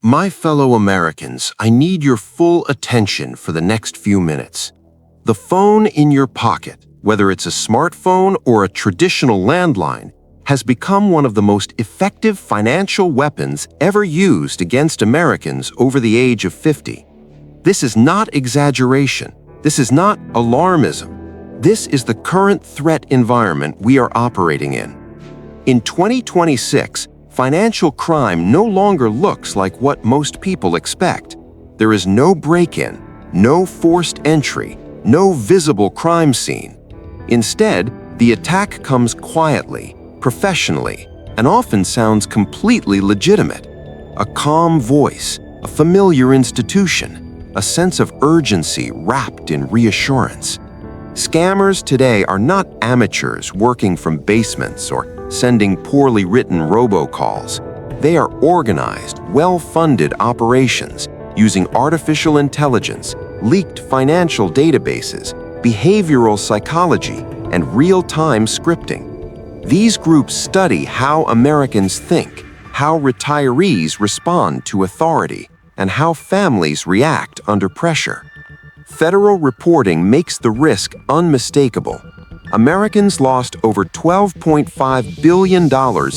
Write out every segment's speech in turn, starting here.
My fellow Americans, I need your full attention for the next few minutes. The phone in your pocket, whether it's a smartphone or a traditional landline, has become one of the most effective financial weapons ever used against Americans over the age of 50. This is not exaggeration. This is not alarmism. This is the current threat environment we are operating in. In 2026, financial crime no longer looks like what most people expect. There is no break-in, no forced entry, no visible crime scene. Instead, the attack comes quietly, professionally, and often sounds completely legitimate. A calm voice, a familiar institution, a sense of urgency wrapped in reassurance. Scammers today are not amateurs working from basements or sending poorly written robocalls. They are organized, well-funded operations using artificial intelligence, leaked financial databases, behavioral psychology, and real-time scripting. These groups study how Americans think, how retirees respond to authority, and how families react under pressure. Federal reporting makes the risk unmistakable. Americans lost over $12.5 billion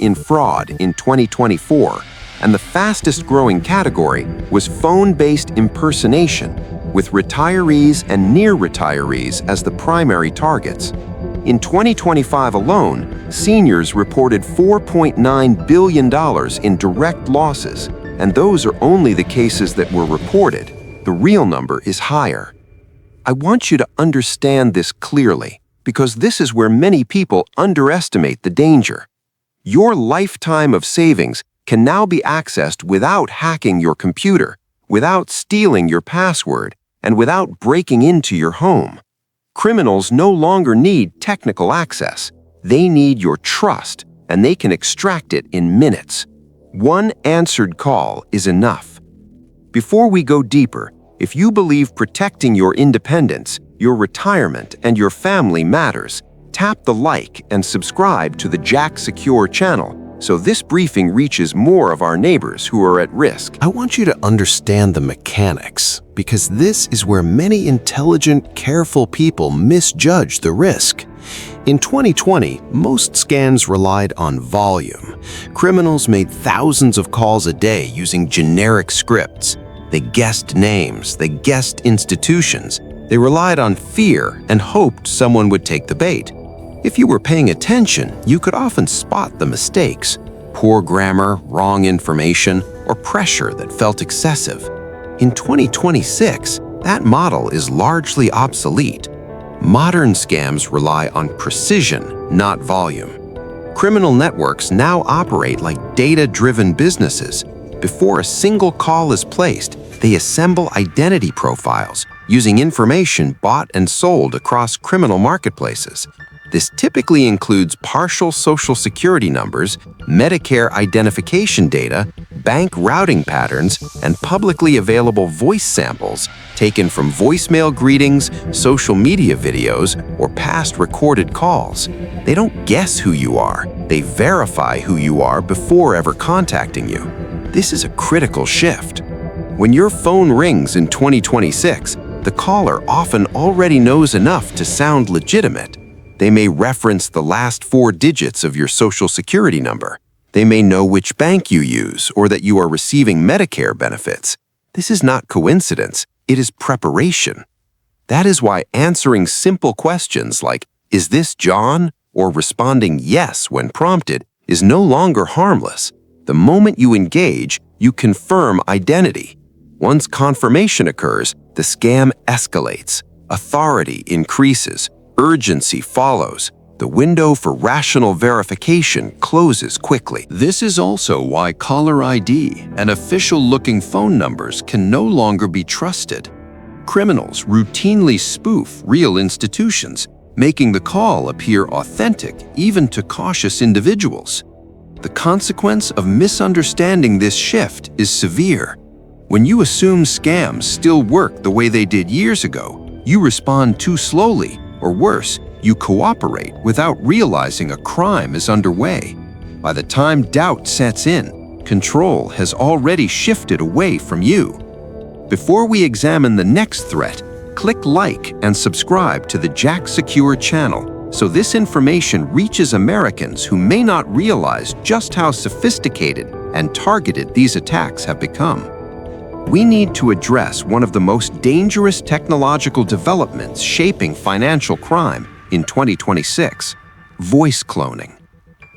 in fraud in 2024, and the fastest-growing category was phone-based impersonation, with retirees and near-retirees as the primary targets. In 2025 alone, seniors reported $4.9 billion in direct losses, and those are only the cases that were reported. The real number is higher. I want you to understand this clearly, because this is where many people underestimate the danger. Your lifetime of savings can now be accessed without hacking your computer, without stealing your password, and without breaking into your home. Criminals no longer need technical access. They need your trust, and they can extract it in minutes. One answered call is enough. Before we go deeper, if you believe protecting your independence, your retirement, and your family matters, tap the like and subscribe to the Jack Secure channel so this briefing reaches more of our neighbors who are at risk. I want you to understand the mechanics, because this is where many intelligent, careful people misjudge the risk. In 2020, most scams relied on volume. Criminals made thousands of calls a day using generic scripts. They guessed names, they guessed institutions. They relied on fear and hoped someone would take the bait. If you were paying attention, you could often spot the mistakes: poor grammar, wrong information, or pressure that felt excessive. In 2026, that model is largely obsolete. Modern scams rely on precision, not volume. Criminal networks now operate like data-driven businesses. Before a single call is placed, they assemble identity profiles using information bought and sold across criminal marketplaces. This typically includes partial Social Security numbers, Medicare identification data, bank routing patterns, and publicly available voice samples taken from voicemail greetings, social media videos, or past recorded calls. They don't guess who you are. They verify who you are before ever contacting you. This is a critical shift. When your phone rings in 2026, the caller often already knows enough to sound legitimate. They may reference the last 4 digits of your Social Security number. They may know which bank you use or that you are receiving Medicare benefits. This is not coincidence, it is preparation. That is why answering simple questions like, "Is this John?" or responding yes when prompted is no longer harmless. The moment you engage, you confirm identity. Once confirmation occurs, the scam escalates. Authority increases. Urgency follows. The window for rational verification closes quickly. This is also why caller ID and official-looking phone numbers can no longer be trusted. Criminals routinely spoof real institutions, making the call appear authentic even to cautious individuals. The consequence of misunderstanding this shift is severe. When you assume scams still work the way they did years ago, you respond too slowly, or worse, you cooperate without realizing a crime is underway. By the time doubt sets in, Control has already shifted away from you. Before we examine the next threat, click like and subscribe to the Jack Secure channel so this information reaches Americans who may not realize just how sophisticated and targeted these attacks have become. We need to address one of the most dangerous technological developments shaping financial crime in 2026: voice cloning.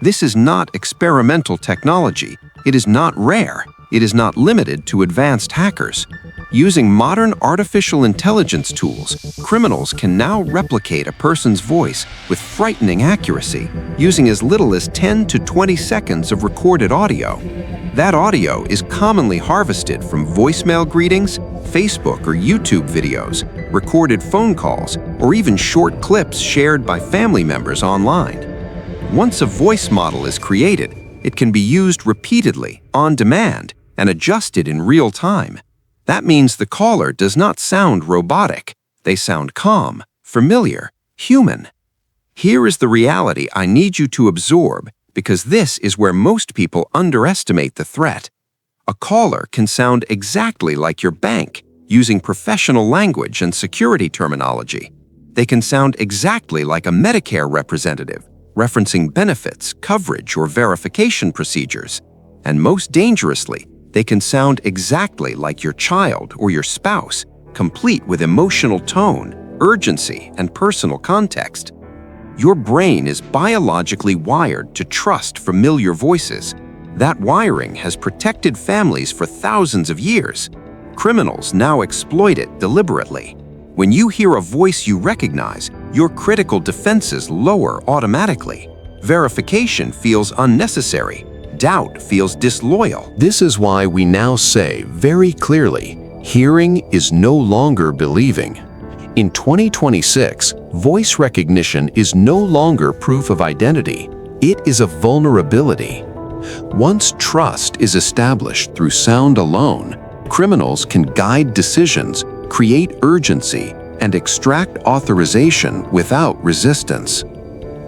This is not experimental technology. It is not rare. It is not limited to advanced hackers. Using modern artificial intelligence tools, criminals can now replicate a person's voice with frightening accuracy, using as little as 10 to 20 seconds of recorded audio. That audio is commonly harvested from voicemail greetings, Facebook or YouTube videos, recorded phone calls, or even short clips shared by family members online. Once a voice model is created, it can be used repeatedly, on demand, and adjusted in real time. That means the caller does not sound robotic. They sound calm, familiar, human. Here is the reality I need you to absorb, because this is where most people underestimate the threat. A caller can sound exactly like your bank, using professional language and security terminology. They can sound exactly like a Medicare representative, referencing benefits, coverage, or verification procedures. And most dangerously, they can sound exactly like your child or your spouse, complete with emotional tone, urgency, and personal context. Your brain is biologically wired to trust familiar voices. That wiring has protected families for thousands of years. Criminals now exploit it deliberately. When you hear a voice you recognize, your critical defenses lower automatically. Verification feels unnecessary. Doubt feels disloyal. This is why we now say very clearly, hearing is no longer believing. In 2026, voice recognition is no longer proof of identity. It is a vulnerability. Once trust is established through sound alone, criminals can guide decisions, create urgency, and extract authorization without resistance.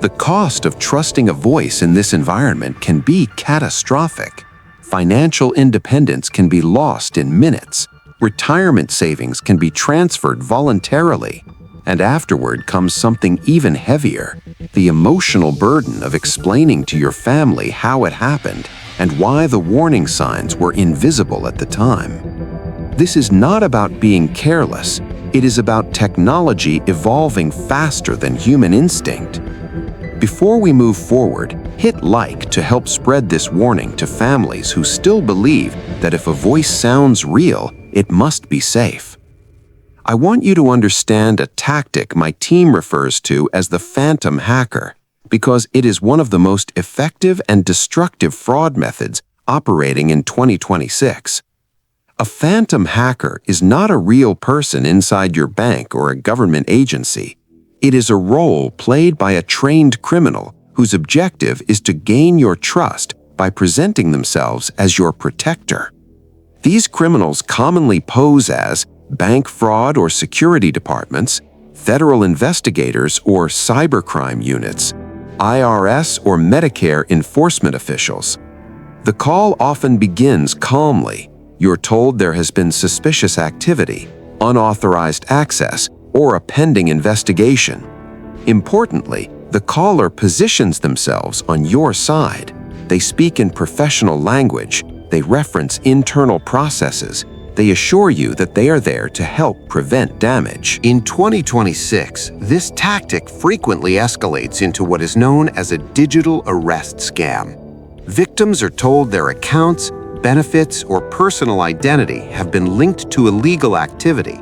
The cost of trusting a voice in this environment can be catastrophic. Financial independence can be lost in minutes. Retirement savings can be transferred voluntarily. And afterward comes something even heavier: the emotional burden of explaining to your family how it happened and why the warning signs were invisible at the time. This is not about being careless. It is about technology evolving faster than human instinct. Before we move forward, hit like to help spread this warning to families who still believe that if a voice sounds real, it must be safe. I want you to understand a tactic my team refers to as the phantom hacker, because it is one of the most effective and destructive fraud methods operating in 2026. A phantom hacker is not a real person inside your bank or a government agency. It is a role played by a trained criminal whose objective is to gain your trust by presenting themselves as your protector. These criminals commonly pose as bank fraud or security departments, federal investigators or cybercrime units, IRS or Medicare enforcement officials. The call often begins calmly. You're told there has been suspicious activity, unauthorized access, or a pending investigation. Importantly, the caller positions themselves on your side. They speak in professional language. They reference internal processes. They assure you that they are there to help prevent damage. In 2026, this tactic frequently escalates into what is known as a digital arrest scam. Victims are told their accounts, benefits, or personal identity have been linked to illegal activity.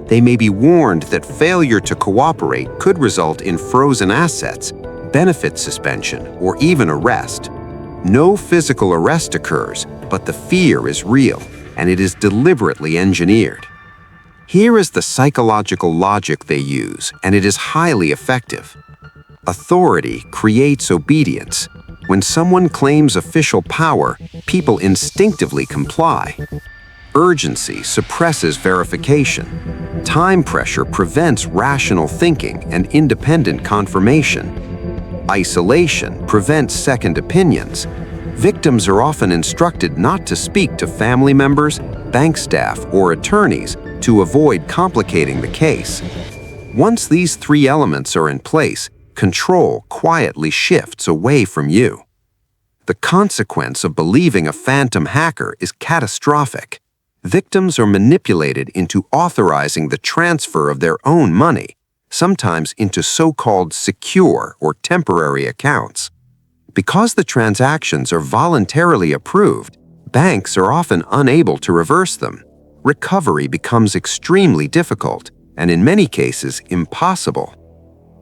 They may be warned that failure to cooperate could result in frozen assets, benefit suspension, or even arrest. No physical arrest occurs, but the fear is real, and it is deliberately engineered. Here is the psychological logic they use, and it is highly effective. Authority creates obedience. When someone claims official power, people instinctively comply. Urgency suppresses verification. Time pressure prevents rational thinking and independent confirmation. Isolation prevents second opinions. Victims are often instructed not to speak to family members, bank staff, or attorneys to avoid complicating the case. Once these three elements are in place, control quietly shifts away from you. The consequence of believing a phantom hacker is catastrophic. Victims are manipulated into authorizing the transfer of their own money, sometimes into so-called secure or temporary accounts. Because the transactions are voluntarily approved, banks are often unable to reverse them. Recovery becomes extremely difficult, and in many cases, impossible.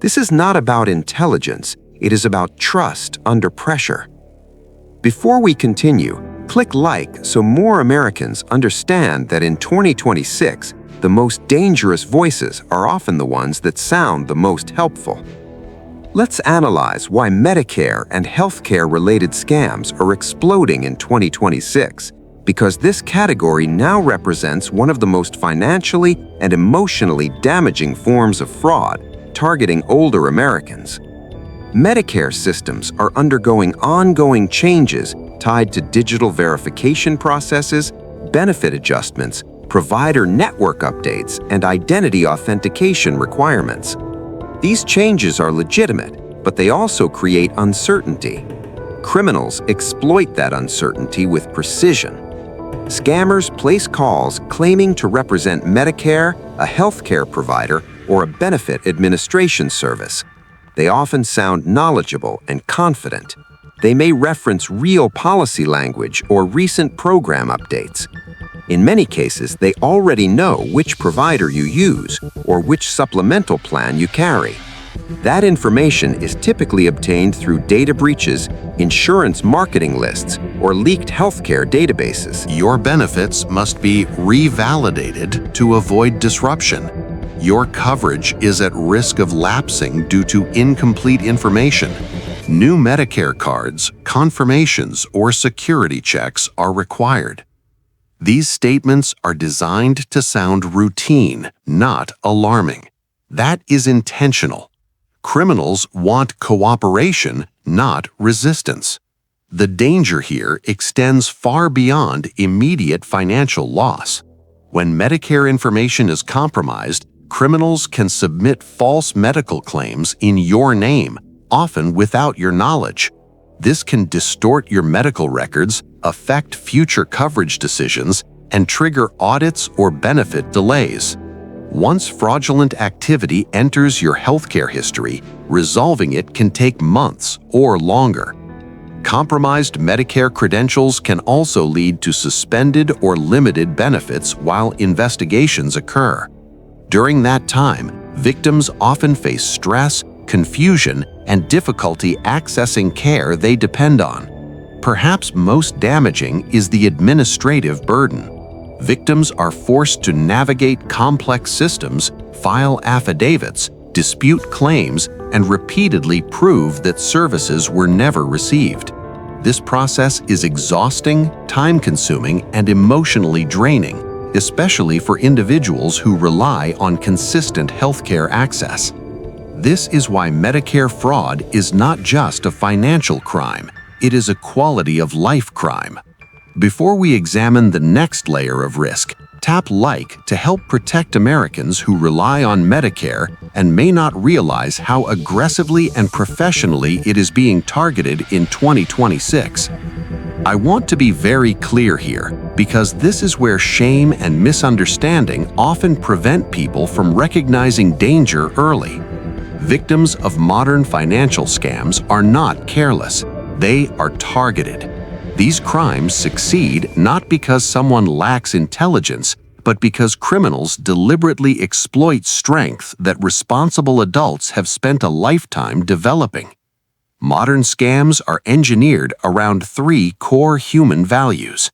This is not about intelligence, it is about trust under pressure. Before we continue, click like so more Americans understand that in 2026, the most dangerous voices are often the ones that sound the most helpful. Let's analyze why Medicare and healthcare-related scams are exploding in 2026, because this category now represents one of the most financially and emotionally damaging forms of fraud targeting older Americans. Medicare systems are undergoing ongoing changes tied to digital verification processes, benefit adjustments, provider network updates, and identity authentication requirements. These changes are legitimate, but they also create uncertainty. Criminals exploit that uncertainty with precision. Scammers place calls claiming to represent Medicare, a healthcare provider, or a benefit administration service. They often sound knowledgeable and confident. They may reference real policy language or recent program updates. In many cases, they already know which provider you use or which supplemental plan you carry. That information is typically obtained through data breaches, insurance marketing lists, or leaked healthcare databases. Your benefits must be revalidated to avoid disruption. Your coverage is at risk of lapsing due to incomplete information. New Medicare cards, confirmations, or security checks are required. These statements are designed to sound routine, not alarming. That is intentional. Criminals want cooperation, not resistance. The danger here extends far beyond immediate financial loss. When Medicare information is compromised, criminals can submit false medical claims in your name, often without your knowledge. This can distort your medical records, affect future coverage decisions, and trigger audits or benefit delays. Once fraudulent activity enters your healthcare history, resolving it can take months or longer. Compromised Medicare credentials can also lead to suspended or limited benefits while investigations occur. During that time, victims often face stress, confusion, and difficulty accessing care they depend on. Perhaps most damaging is the administrative burden. Victims are forced to navigate complex systems, file affidavits, dispute claims, and repeatedly prove that services were never received. This process is exhausting, time-consuming, and emotionally draining, especially for individuals who rely on consistent healthcare access. This is why Medicare fraud is not just a financial crime, it is a quality of life crime. Before we examine the next layer of risk, tap like to help protect Americans who rely on Medicare and may not realize how aggressively and professionally it is being targeted in 2026. I want to be very clear here, because this is where shame and misunderstanding often prevent people from recognizing danger early. Victims of modern financial scams are not careless, they are targeted. These crimes succeed not because someone lacks intelligence, but because criminals deliberately exploit strength that responsible adults have spent a lifetime developing. Modern scams are engineered around three core human values.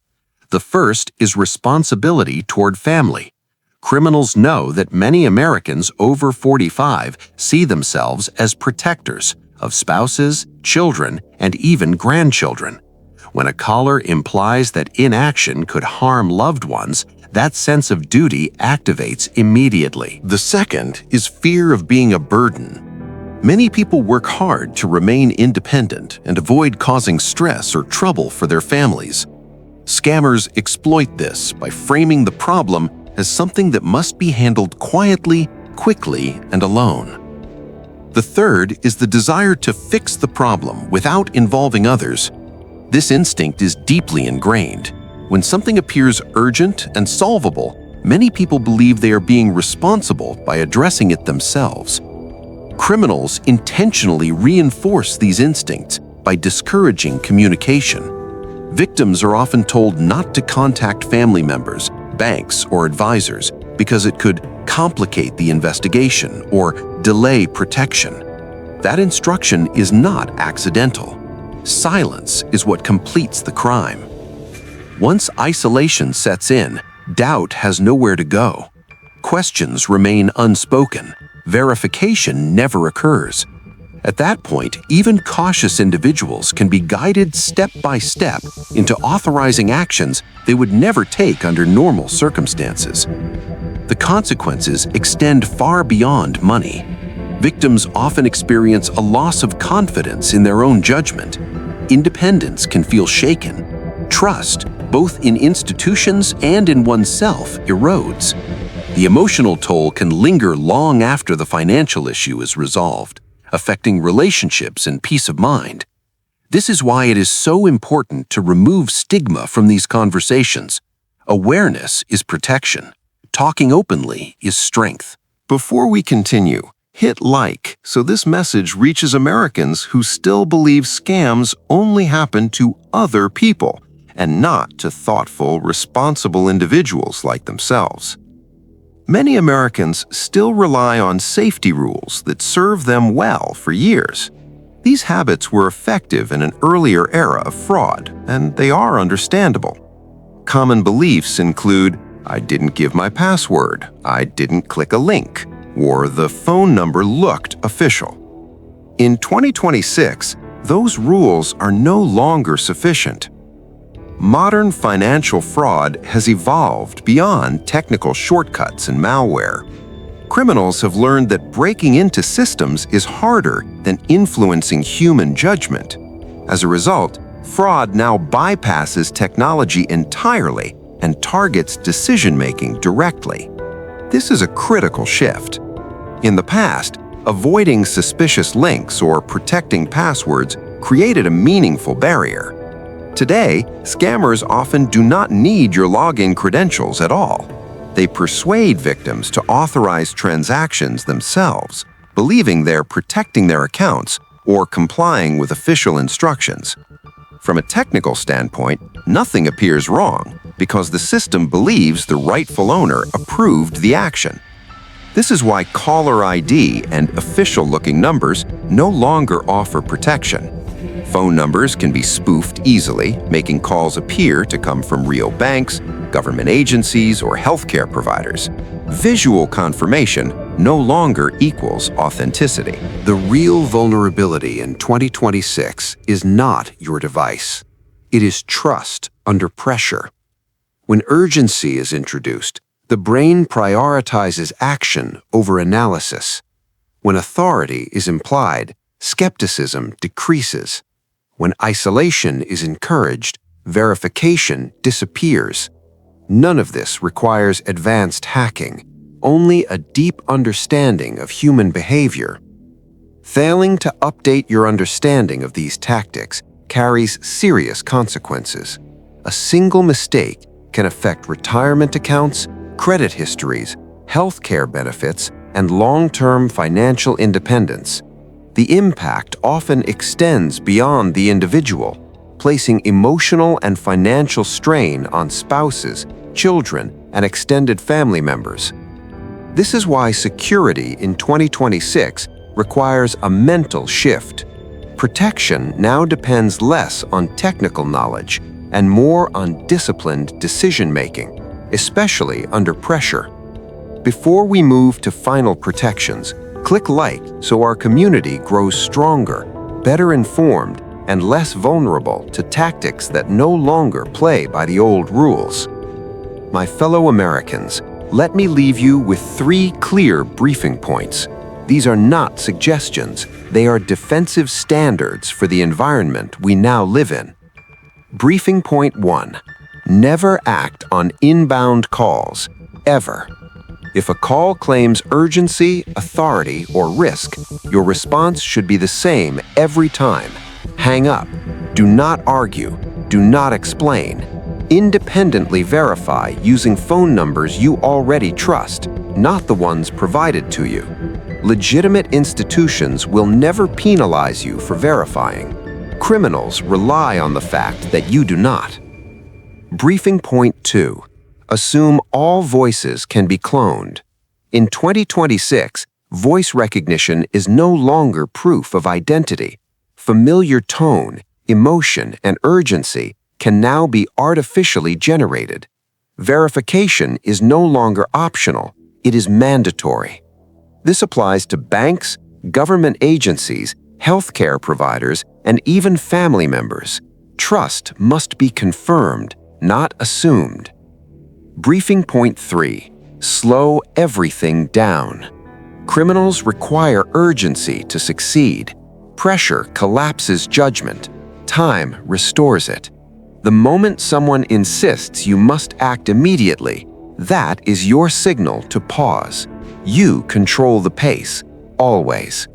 The first is responsibility toward family. Criminals know that many Americans over 45 see themselves as protectors of spouses, children, and even grandchildren. When a caller implies that inaction could harm loved ones, that sense of duty activates immediately. The second is fear of being a burden. Many people work hard to remain independent and avoid causing stress or trouble for their families. Scammers exploit this by framing the problem as something that must be handled quietly, quickly, and alone. The third is the desire to fix the problem without involving others. This instinct is deeply ingrained. When something appears urgent and solvable, many people believe they are being responsible by addressing it themselves. Criminals intentionally reinforce these instincts by discouraging communication. Victims are often told not to contact family members, banks, or advisors because it could complicate the investigation or delay protection. That instruction is not accidental. Silence is what completes the crime. Once isolation sets in, doubt has nowhere to go. Questions remain unspoken. Verification never occurs. At that point, even cautious individuals can be guided step by step into authorizing actions they would never take under normal circumstances. The consequences extend far beyond money. Victims often experience a loss of confidence in their own judgment. Independence can feel shaken. Trust, both in institutions and in oneself, erodes. The emotional toll can linger long after the financial issue is resolved, affecting relationships and peace of mind. This is why it is so important to remove stigma from these conversations. Awareness is protection. Talking openly is strength. Before we continue, hit like so this message reaches Americans who still believe scams only happen to other people and not to thoughtful, responsible individuals like themselves. Many Americans still rely on safety rules that serve them well for years. These habits were effective in an earlier era of fraud, and they are understandable. Common beliefs include, I didn't give my password, I didn't click a link, or the phone number looked official. In 2026, those rules are no longer sufficient. Modern financial fraud has evolved beyond technical shortcuts and malware. Criminals have learned that breaking into systems is harder than influencing human judgment. As a result, fraud now bypasses technology entirely and targets decision-making directly. This is a critical shift. In the past, avoiding suspicious links or protecting passwords created a meaningful barrier. Today, scammers often do not need your login credentials at all. They persuade victims to authorize transactions themselves, believing they're protecting their accounts or complying with official instructions. From a technical standpoint, nothing appears wrong because the system believes the rightful owner approved the action. This is why caller ID and official-looking numbers no longer offer protection. Phone numbers can be spoofed easily, making calls appear to come from real banks, government agencies, or healthcare providers. Visual confirmation no longer equals authenticity. The real vulnerability in 2026 is not your device. It is trust under pressure. When urgency is introduced, the brain prioritizes action over analysis. When authority is implied, skepticism decreases. When isolation is encouraged, verification disappears. None of this requires advanced hacking, only a deep understanding of human behavior. Failing to update your understanding of these tactics carries serious consequences. A single mistake can affect retirement accounts, credit histories, healthcare benefits, and long-term financial independence. The impact often extends beyond the individual, placing emotional and financial strain on spouses, children, and extended family members. This is why security in 2026 requires a mental shift. Protection now depends less on technical knowledge and more on disciplined decision-making, especially under pressure. Before we move to final protections, click like so our community grows stronger, better informed, and less vulnerable to tactics that no longer play by the old rules. My fellow Americans, let me leave you with 3 clear briefing points. These are not suggestions. They are defensive standards for the environment we now live in. Briefing point 1. Never act on inbound calls, ever. If a call claims urgency, authority, or risk, your response should be the same every time. Hang up. Do not argue. Do not explain. Independently verify using phone numbers you already trust, not the ones provided to you. Legitimate institutions will never penalize you for verifying. Criminals rely on the fact that you do not. Briefing point 2. Assume all voices can be cloned. In 2026, voice recognition is no longer proof of identity. Familiar tone, emotion, and urgency can now be artificially generated. Verification is no longer optional, it is mandatory. This applies to banks, government agencies, healthcare providers, and even family members. Trust must be confirmed, not assumed. Briefing point 3. Slow everything down. Criminals require urgency to succeed. Pressure collapses judgment. Time restores it. The moment someone insists you must act immediately, that is your signal to pause. You control the pace, always.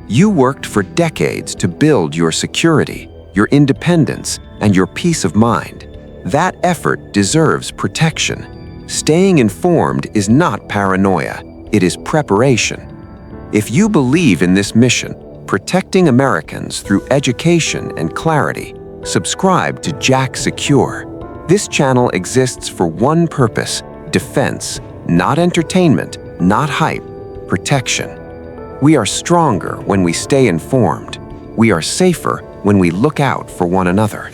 You worked for decades to build your security, your independence, and your peace of mind. That effort deserves protection. Staying informed is not paranoia, it is preparation. If you believe in this mission, protecting Americans through education and clarity, subscribe to Jack Secure. This channel exists for one purpose: defense, not entertainment, not hype, protection. We are stronger when we stay informed. We are safer when we look out for one another.